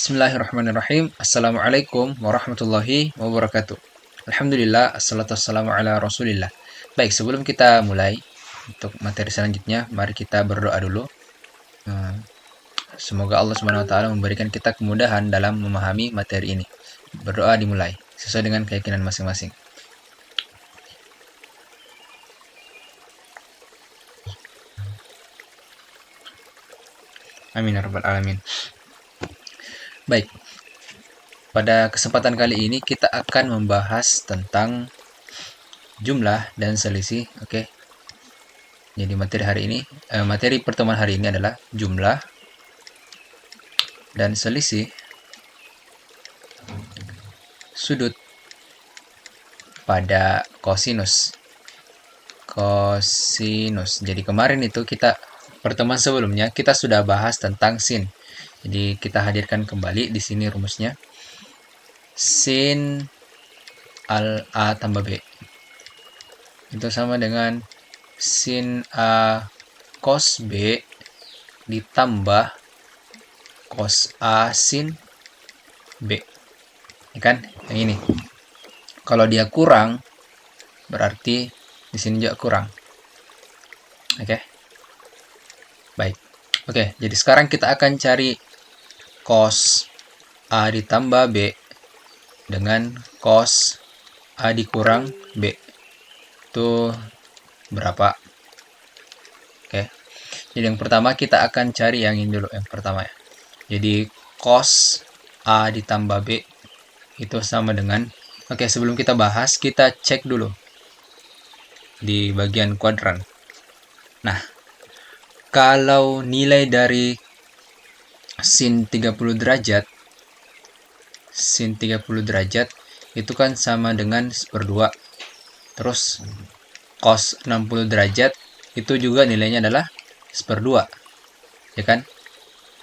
Bismillahirrahmanirrahim. Assalamualaikum warahmatullahi wabarakatuh. Alhamdulillah, assalatu wassalamu ala rasulillah. Baik, sebelum kita mulai untuk materi selanjutnya, mari kita berdoa dulu. Semoga Allah Subhanahu wa taala memberikan kita kemudahan dalam memahami materi ini. Berdoa dimulai sesuai dengan keyakinan masing-masing. Amin ya rabbal alamin. Baik. Pada kesempatan kali ini kita akan membahas tentang jumlah dan selisih. Oke. Jadi materi pertemuan hari ini adalah jumlah dan selisih sudut pada kosinus. Jadi kemarin itu pertemuan sebelumnya kita sudah bahas tentang sin. Jadi kita hadirkan kembali di sini rumusnya. Sin al A tambah B itu sama dengan sin A cos B ditambah cos A sin B. Ya kan? Yang ini. Kalau dia kurang, berarti di sini juga kurang. Oke. Baik. Oke, jadi sekarang kita akan cari cos A ditambah B dengan cos A dikurang B. Itu berapa? Oke. Jadi yang pertama kita akan cari yang ini dulu, yang pertama ya. Jadi cos A ditambah B itu sama dengan, oke, sebelum kita bahas, kita cek dulu di bagian kuadran. Nah, kalau nilai dari sin 30 derajat itu kan sama dengan 1/2. Terus cos 60 derajat itu juga nilainya adalah 1/2. Ya kan?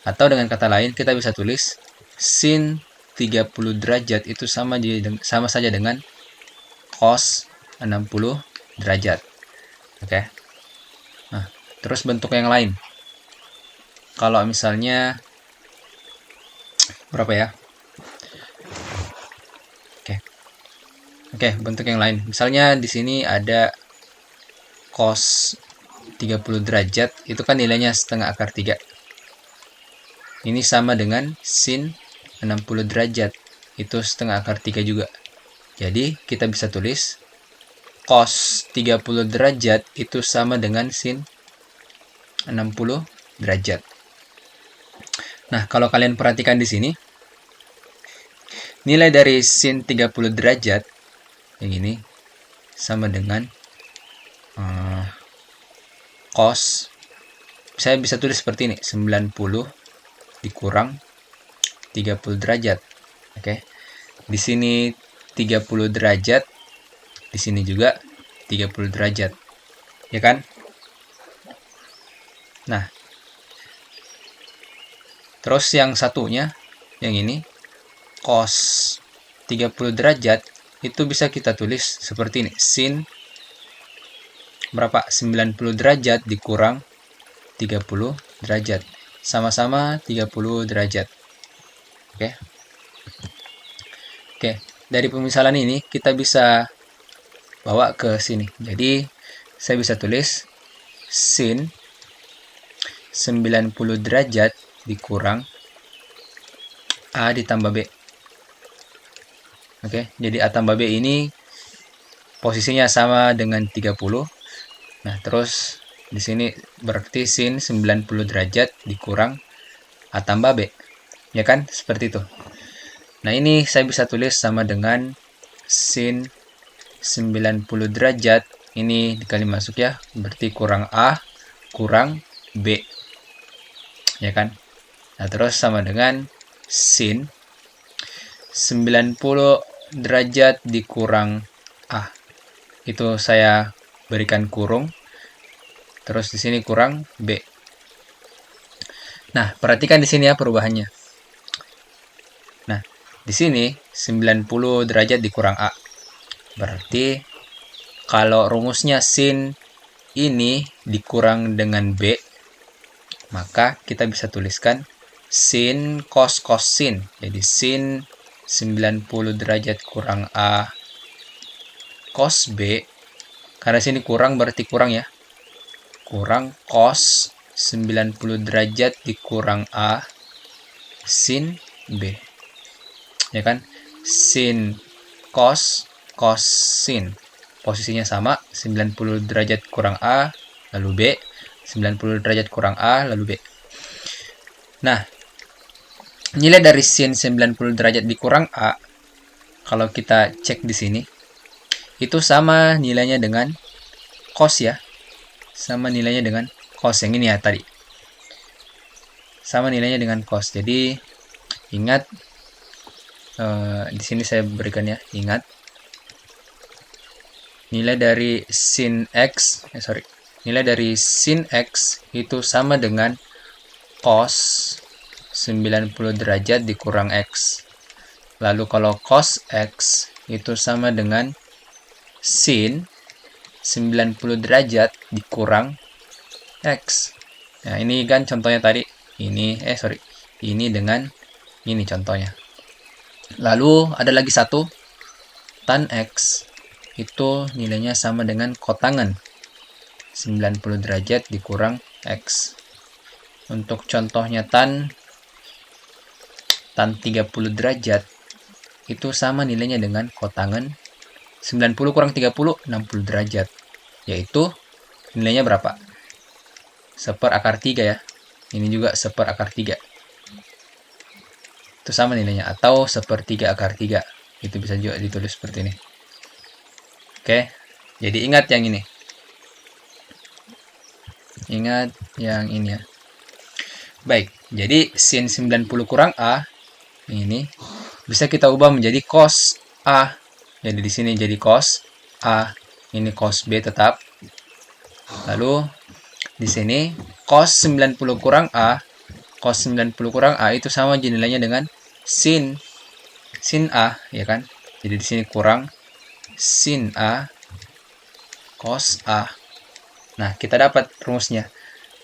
Atau dengan kata lain kita bisa tulis sin 30 derajat itu sama saja dengan cos 60 derajat. Oke. Nah, terus bentuk yang lain. Kalau misalnya berapa ya? Oke, bentuk yang lain. Misalnya di sini ada cos 30 derajat, itu kan nilainya setengah akar 3. Ini sama dengan sin 60 derajat, itu setengah akar 3 juga. Jadi, kita bisa tulis cos 30 derajat itu sama dengan sin 60 derajat. Nah, kalau kalian perhatikan di sini, nilai dari sin 30 derajat yang ini sama dengan cos, saya bisa tulis seperti ini, 90 dikurang 30 derajat. Oke. Di sini 30 derajat, di sini juga 30 derajat. Ya kan? Nah, terus yang satunya, yang ini, cos 30 derajat, itu bisa kita tulis seperti ini. Sin berapa? 90 derajat dikurang 30 derajat. Sama-sama 30 derajat. Oke. Oke, dari pemisalan ini kita bisa bawa ke sini. Jadi, saya bisa tulis sin 90 derajat dikurang A ditambah B. Oke, jadi A tambah B ini posisinya sama dengan 30. Nah, terus di sini berarti sin 90 derajat dikurang A tambah B. Ya kan? Seperti itu. Nah, ini saya bisa tulis sama dengan sin 90 derajat. Ini dikali masuk ya. Berarti kurang A kurang B. Ya kan? Nah, terus sama dengan sin 90 derajat dikurang A. Itu saya berikan kurung. Terus di sini kurang B. Nah, perhatikan di sini ya perubahannya. Nah, di sini 90 derajat dikurang A. Berarti kalau rumusnya sin ini dikurang dengan B, maka kita bisa tuliskan sin cos cos sin. Jadi sin 90 derajat kurang A cos B. Karena sini kurang berarti kurang ya. Kurang cos 90 derajat dikurang A sin B. Ya kan? Sin cos cos sin. Posisinya sama, 90 derajat kurang A lalu B, 90 derajat kurang A lalu B. Nah, nilai dari sin 90 derajat dikurang A, kalau kita cek di sini, itu sama nilainya dengan cos ya. Sama nilainya dengan cos yang ini ya tadi. Sama nilainya dengan cos. Jadi, ingat, di sini saya berikan ya, ingat. Nilai dari sin X, nilai dari sin X itu sama dengan cos 90 derajat dikurang X. Lalu kalau cos X itu sama dengan sin 90 derajat dikurang X. Nah, ini kan contohnya tadi. Ini dengan ini contohnya. Lalu ada lagi satu, tan X. Itu nilainya sama dengan kotangan 90 derajat dikurang X. Untuk contohnya tan 30 derajat itu sama nilainya dengan kotangan 90 kurang 30, 60 derajat. Yaitu nilainya berapa? 1/3 ya. Ini juga 1/3. Itu sama nilainya. Atau 1/3/3. Itu bisa juga ditulis seperti ini. Oke. Jadi ingat yang ini. Ingat yang ini ya. Baik. Jadi sin 90 kurang A ini bisa kita ubah menjadi cos A. Jadi di sini jadi cos A. Ini cos B tetap. Lalu di sini cos 90 kurang A. Cos 90 kurang A itu sama nilainya dengan sin A, ya kan? Jadi di sini kurang sin A cos A. Nah, kita dapat rumusnya.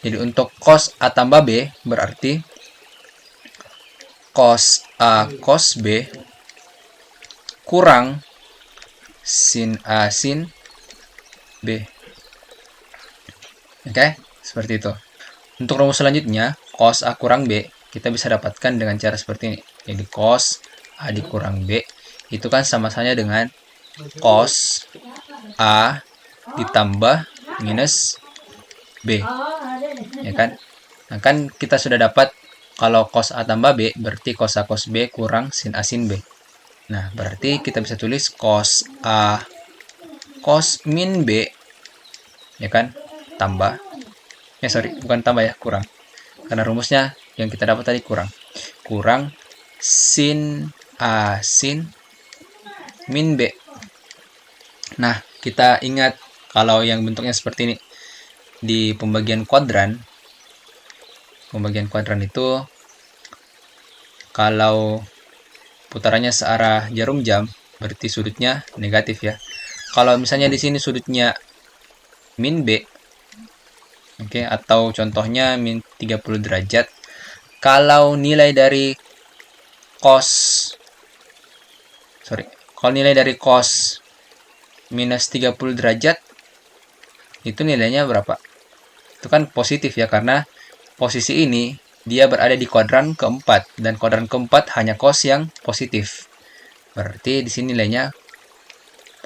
Jadi untuk cos A tambah B berarti cos A cos B kurang sin A sin B. Oke, seperti itu. Untuk rumus selanjutnya, cos A kurang B, kita bisa dapatkan dengan cara seperti ini. Jadi cos A dikurang B, itu kan sama-sama dengan cos A ditambah minus B. Ya kan? Nah, kan kita sudah dapat kalau cos A tambah B, berarti cos A cos B kurang sin A sin B. Nah, berarti kita bisa tulis cos A cos min B, ya kan? Tambah. Bukan tambah ya, kurang. Karena rumusnya yang kita dapat tadi kurang. Kurang sin A sin min B. Nah, kita ingat kalau yang bentuknya seperti ini di pembagian kuadran. Pembagian kuadran itu kalau putarannya searah jarum jam, berarti sudutnya negatif ya. Kalau misalnya di sini sudutnya min B, oke, atau contohnya min 30 derajat, kalau nilai dari cos minus 30 derajat, itu nilainya berapa? Itu kan positif ya, karena posisi ini dia berada di kuadran keempat, dan kuadran keempat hanya cos yang positif. Berarti di sini nilainya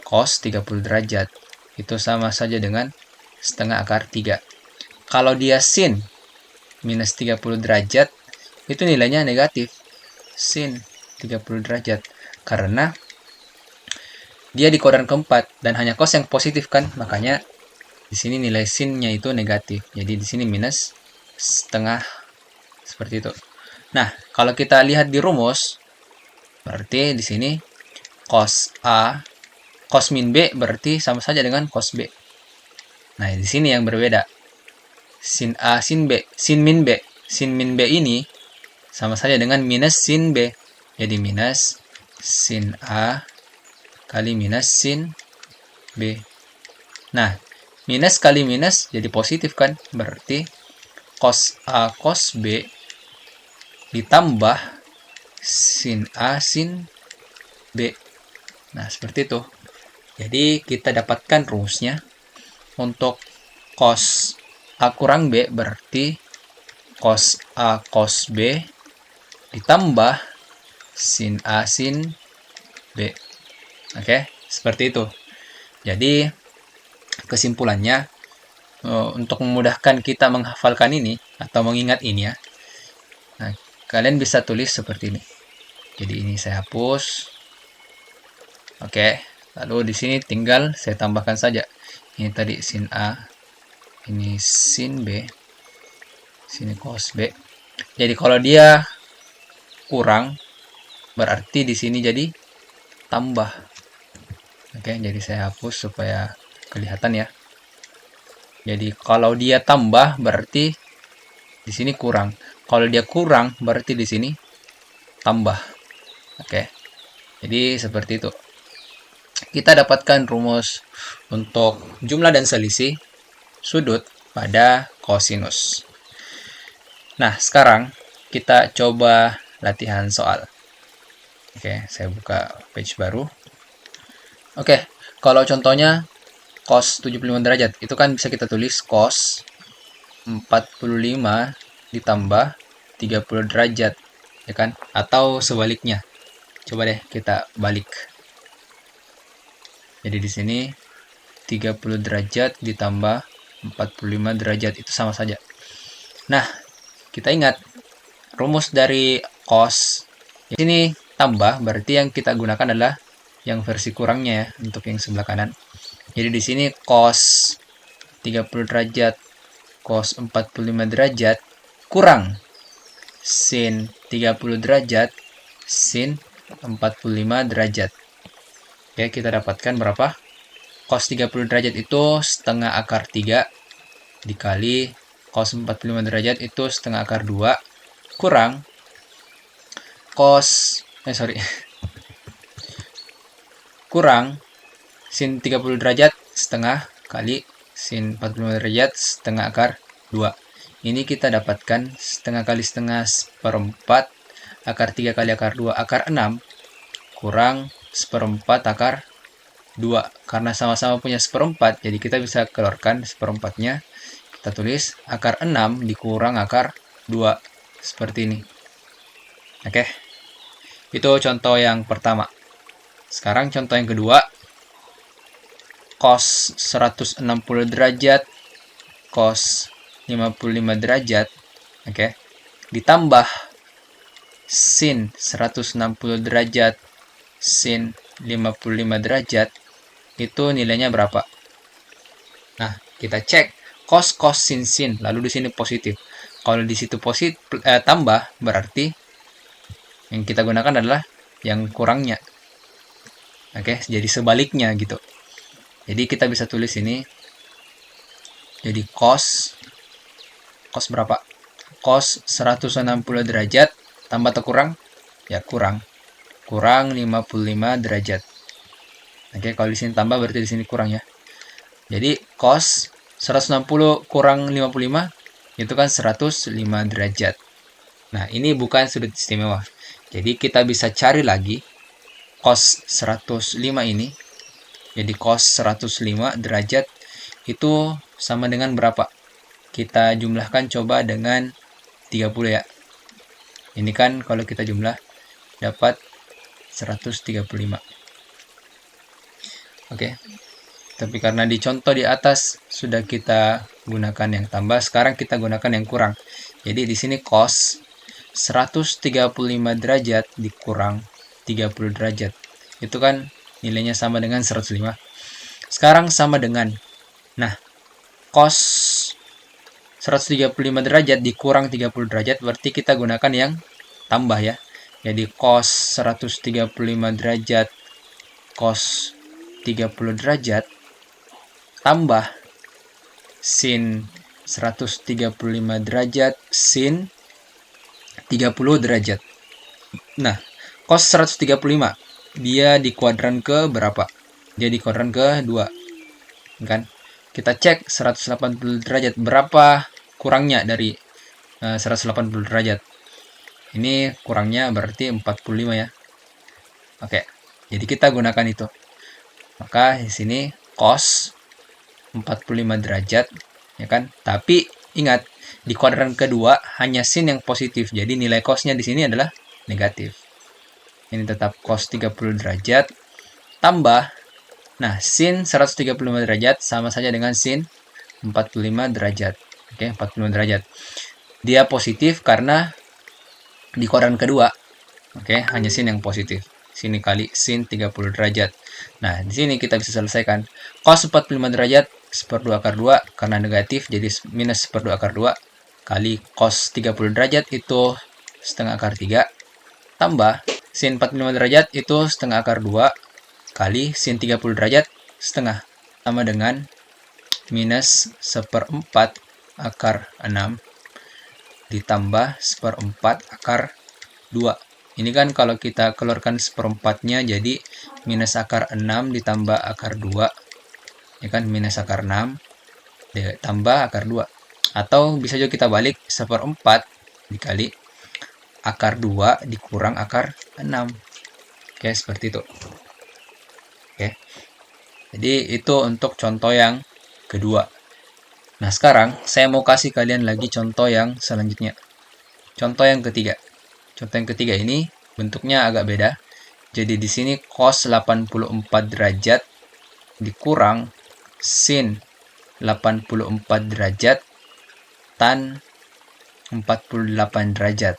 cos 30 derajat. Itu sama saja dengan setengah akar 3. Kalau dia sin minus 30 derajat, itu nilainya negatif. Sin 30 derajat. Karena dia di kuadran keempat, dan hanya cos yang positif kan, makanya di sini nilai sinnya itu negatif. Jadi di sini minus setengah, seperti itu. Nah, kalau kita lihat di rumus, berarti di sini cos A cos min B berarti sama saja dengan cos B. Nah, di sini yang berbeda. Sin A sin B, sin min B. Sin min B ini sama saja dengan minus sin B. Jadi minus sin A kali minus sin B. Nah, minus kali minus jadi positif kan? Berarti cos A cos B ditambah sin A sin B. Nah, seperti itu. Jadi kita dapatkan rumusnya untuk cos A kurang B berarti cos A cos B ditambah sin A sin B. Oke, seperti itu. Jadi kesimpulannya, untuk memudahkan kita menghafalkan ini atau mengingat ini ya, nah, kalian bisa tulis seperti ini. Jadi ini saya hapus. Oke, lalu di sini tinggal saya tambahkan saja. Ini tadi sin A, ini sin B, sini cos B. Jadi kalau dia kurang, berarti di sini jadi tambah. Oke, jadi saya hapus supaya kelihatan ya. Jadi kalau dia tambah berarti di sini kurang. Kalau dia kurang berarti di sini tambah. Oke. Jadi seperti itu. Kita dapatkan rumus untuk jumlah dan selisih sudut pada kosinus. Nah, sekarang kita coba latihan soal. Oke, saya buka page baru. Oke, kalau contohnya cos 75 derajat, itu kan bisa kita tulis cos 45 ditambah 30 derajat, ya kan? Atau sebaliknya. Coba deh kita balik. Jadi di sini 30 derajat ditambah 45 derajat, itu sama saja. Nah, kita ingat rumus dari cos. Di sini tambah, berarti yang kita gunakan adalah yang versi kurangnya ya, untuk yang sebelah kanan. Jadi di sini cos 30 derajat, cos 45 derajat, kurang sin 30 derajat, sin 45 derajat. Oke, kita dapatkan berapa? Cos 30 derajat itu setengah akar 3 dikali cos 45 derajat itu setengah akar 2 kurang kurang sin 30 derajat setengah kali sin 45 derajat setengah akar 2. Ini kita dapatkan setengah kali setengah seperempat akar 3 kali akar 2 akar 6 kurang seperempat akar 2. Karena sama-sama punya seperempat, jadi kita bisa keluarkan seperempatnya. Kita tulis akar 6 dikurang akar 2. Seperti ini. Oke. Itu contoh yang pertama. Sekarang contoh yang kedua. Cos 160 derajat, cos 55 derajat, oke, ditambah sin 160 derajat, sin 55 derajat, itu nilainya berapa? Nah, kita cek cos cos sin sin, lalu di sini positif. Kalau di situ positif tambah, berarti yang kita gunakan adalah yang kurangnya. Oke, jadi sebaliknya gitu. Jadi kita bisa tulis ini. Jadi cos berapa? Cos 160 derajat tambah atau kurang? Ya, kurang. Kurang 55 derajat. Oke, kalau di sini tambah berarti di sini kurang ya. Jadi cos 160 kurang 55 itu kan 105 derajat. Nah, ini bukan sudut istimewa. Jadi kita bisa cari lagi cos 105 ini. Jadi cos 105 derajat itu sama dengan berapa? Kita jumlahkan coba dengan 30 ya. Ini kan kalau kita jumlah dapat 135. Oke. Tapi karena di contoh di atas sudah kita gunakan yang tambah, sekarang kita gunakan yang kurang. Jadi di sini cos 135 derajat dikurang 30 derajat. Itu kan nilainya sama dengan 105. Sekarang sama dengan, nah, cos 135 derajat dikurang 30 derajat, berarti kita gunakan yang tambah ya. Jadi cos 135 derajat, cos 30 derajat, tambah sin 135 derajat, sin 30 derajat. Nah, cos 135, dia di kuadran ke berapa? Dia di kuadran ke 2. Kan? Kita cek 180 derajat. Berapa kurangnya dari 180 derajat? Ini kurangnya berarti 45 ya. Oke, jadi kita gunakan itu. Maka di sini cos 45 derajat, ya kan? Tapi ingat, di kuadran kedua hanya sin yang positif. Jadi nilai cosnya di sini adalah negatif. Ini tetap cos 30 derajat tambah, nah sin 135 derajat sama saja dengan sin 45 derajat. Oke, 45 derajat. Dia positif karena di kuadran kedua. Oke, hanya sin yang positif. Sini kali sin 30 derajat. Nah, di sini kita bisa selesaikan. Cos 45 derajat seper 2 akar 2 karena negatif jadi minus seper 2 akar 2 kali cos 30 derajat itu setengah akar 3 tambah sin 45 derajat itu setengah akar 2 kali sin 30 derajat setengah sama dengan minus seperempat akar 6 ditambah seperempat akar 2. Ini kan kalau kita keluarkan seperempatnya jadi minus akar 6 ditambah akar 2. Ya kan, minus akar 6 ditambah akar 2. Atau bisa juga kita balik, seperempat dikali akar 2 dikurang akar 6. Oke, seperti itu. Oke. Jadi itu untuk contoh yang kedua. Nah, sekarang saya mau kasih kalian lagi contoh yang selanjutnya. Contoh yang ketiga. Contoh yang ketiga ini bentuknya agak beda. Jadi di sini cos 84 derajat dikurang sin 84 derajat tan 48 derajat.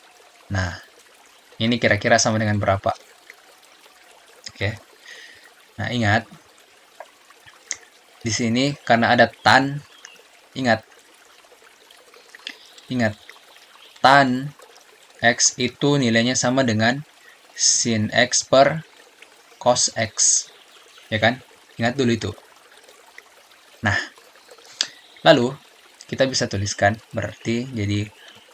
Nah, ini kira-kira sama dengan berapa? Oke. Nah, ingat di sini karena ada tan, ingat tan X itu nilainya sama dengan sin X per cos X. Ya kan? Ingat dulu itu. Nah, lalu kita bisa tuliskan berarti jadi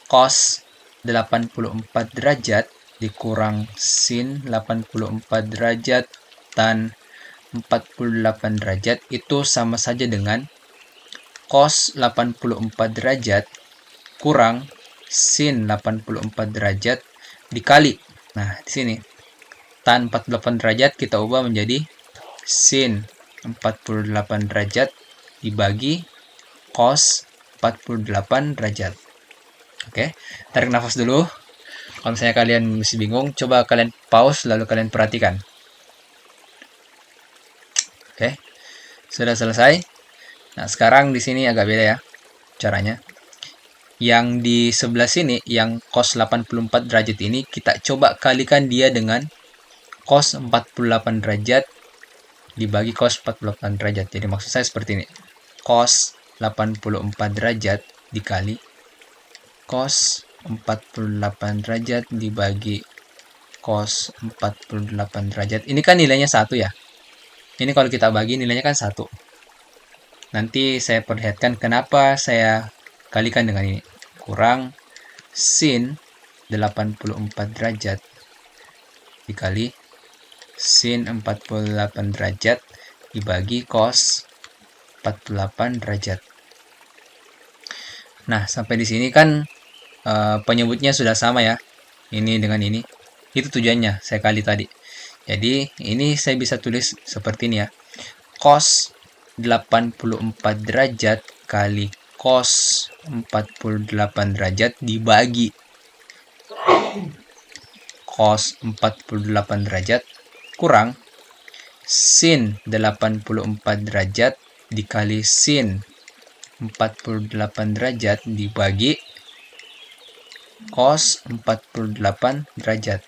cos 84 derajat dikurang sin 84 derajat tan 48 derajat itu sama saja dengan cos 84 derajat kurang sin 84 derajat dikali. Nah, di sini tan 48 derajat kita ubah menjadi sin 48 derajat dibagi cos 48 derajat. Oke, tarik nafas dulu. Kalau misalnya kalian masih bingung, coba kalian pause lalu kalian perhatikan. Oke, sudah selesai. Nah, sekarang di sini agak beda ya caranya. Yang di sebelah sini, yang cos 84 derajat ini, kita coba kalikan dia dengan cos 48 derajat dibagi cos 48 derajat. Jadi maksud saya seperti ini. Cos 84 derajat dikali cos 48 derajat dibagi cos 48 derajat. Ini kan nilainya 1 ya. Ini kalau kita bagi nilainya kan 1. Nanti saya perlihatkan kenapa saya kalikan dengan ini. Kurang sin 84 derajat dikali sin 48 derajat dibagi cos 48 derajat. Nah, sampai di sini kan penyebutnya sudah sama ya. Ini dengan ini. Itu tujuannya saya kali tadi. Jadi, ini saya bisa tulis seperti ini ya. Cos 84 derajat kali cos 48 derajat dibagi cos 48 derajat kurang sin 84 derajat dikali sin 48 derajat dibagi cos 48 derajat.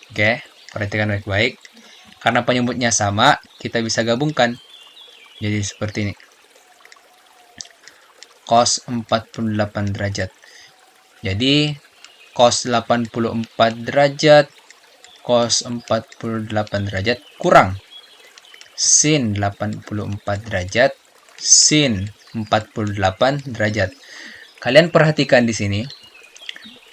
Oke, perhatikan baik-baik. Karena penyebutnya sama, kita bisa gabungkan. Jadi seperti ini. Cos 48 derajat. Jadi cos 84 derajat cos 48 derajat kurang sin 84 derajat sin 48 derajat. Kalian perhatikan di sini.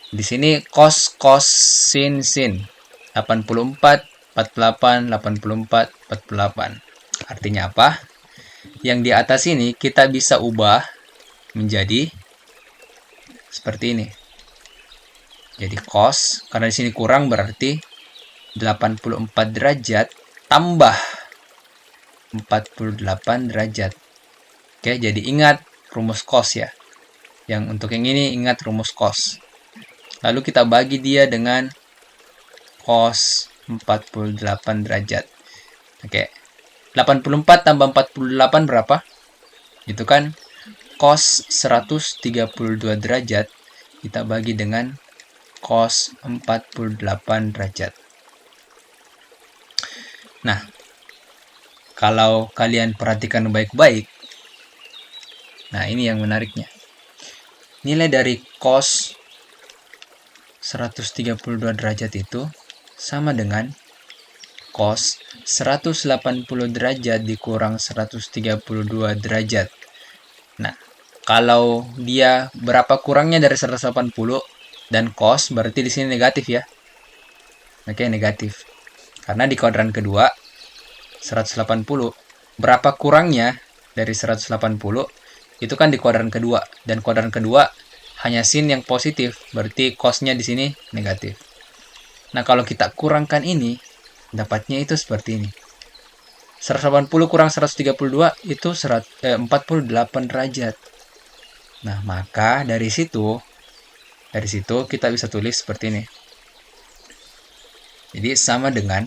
Di sini cos sin 84 48 84 48. Artinya apa? Yang di atas ini kita bisa ubah menjadi seperti ini. Jadi cos, karena di sini kurang berarti 84 derajat tambah 48 derajat. Oke, jadi ingat rumus cos ya. Yang untuk yang ini ingat rumus cos. Lalu kita bagi dia dengan cos 48 derajat. Oke. 84 tambah 48 berapa? Itu kan cos 132 derajat kita bagi dengan cos 48 derajat. Nah, kalau kalian perhatikan baik-baik, nah ini yang menariknya. Nilai dari cos 132 derajat itu sama dengan cos 180 derajat dikurang 132 derajat. Nah, kalau dia berapa kurangnya dari 180 dan cos berarti di sini negatif ya. Oke, negatif. Karena di kuadran kedua 180 berapa kurangnya dari 180 itu kan di kuadran kedua, dan kuadran kedua hanya sin yang positif, berarti cosnya di sini negatif. Nah, kalau kita kurangkan ini, dapatnya itu seperti ini. 180 kurang 132 itu 48 derajat. Nah, maka dari situ kita bisa tulis seperti ini. Jadi sama dengan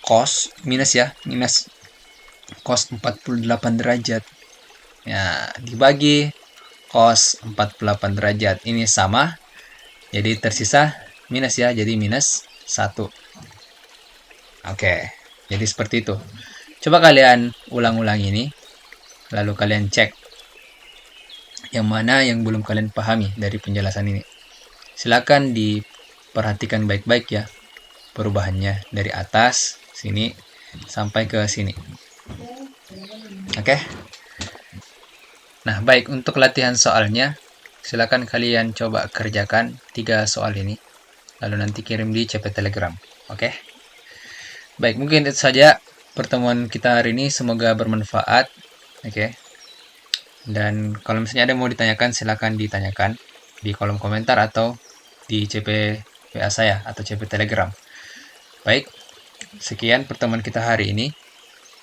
cos minus cos 48 derajat. Ya, dibagi cos 48 derajat. Ini sama. Jadi tersisa minus ya, jadi minus 1. Oke, jadi seperti itu. Coba kalian ulang-ulang ini, lalu kalian cek yang mana yang belum kalian pahami dari penjelasan ini. Silakan diperhatikan baik-baik ya perubahannya dari atas sini sampai ke sini. Oke. Nah, baik, untuk latihan soalnya silakan kalian coba kerjakan 3 soal ini lalu nanti kirim di CP Telegram. Oke. Baik, mungkin itu saja pertemuan kita hari ini, semoga bermanfaat. Oke. Dan kalau misalnya ada yang mau ditanyakan silakan ditanyakan di kolom komentar atau di CP WA saya atau CP Telegram. Baik, sekian pertemuan kita hari ini.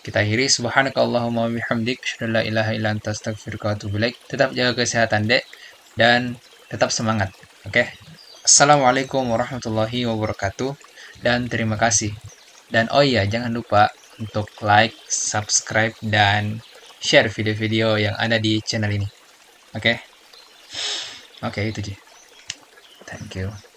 Kita akhiri. Subhanakallahumma wabihamdik, asyhadu an la ilaha illa anta, astaghfiruka wa atubu ilaik. Tetap jaga kesehatan, Dek, dan tetap semangat. Oke. Assalamualaikum warahmatullahi wabarakatuh dan terima kasih. Dan oh iya, jangan lupa untuk like, subscribe, dan share video-video yang ada di channel ini. Oke. Oke, itu aja. Thank you.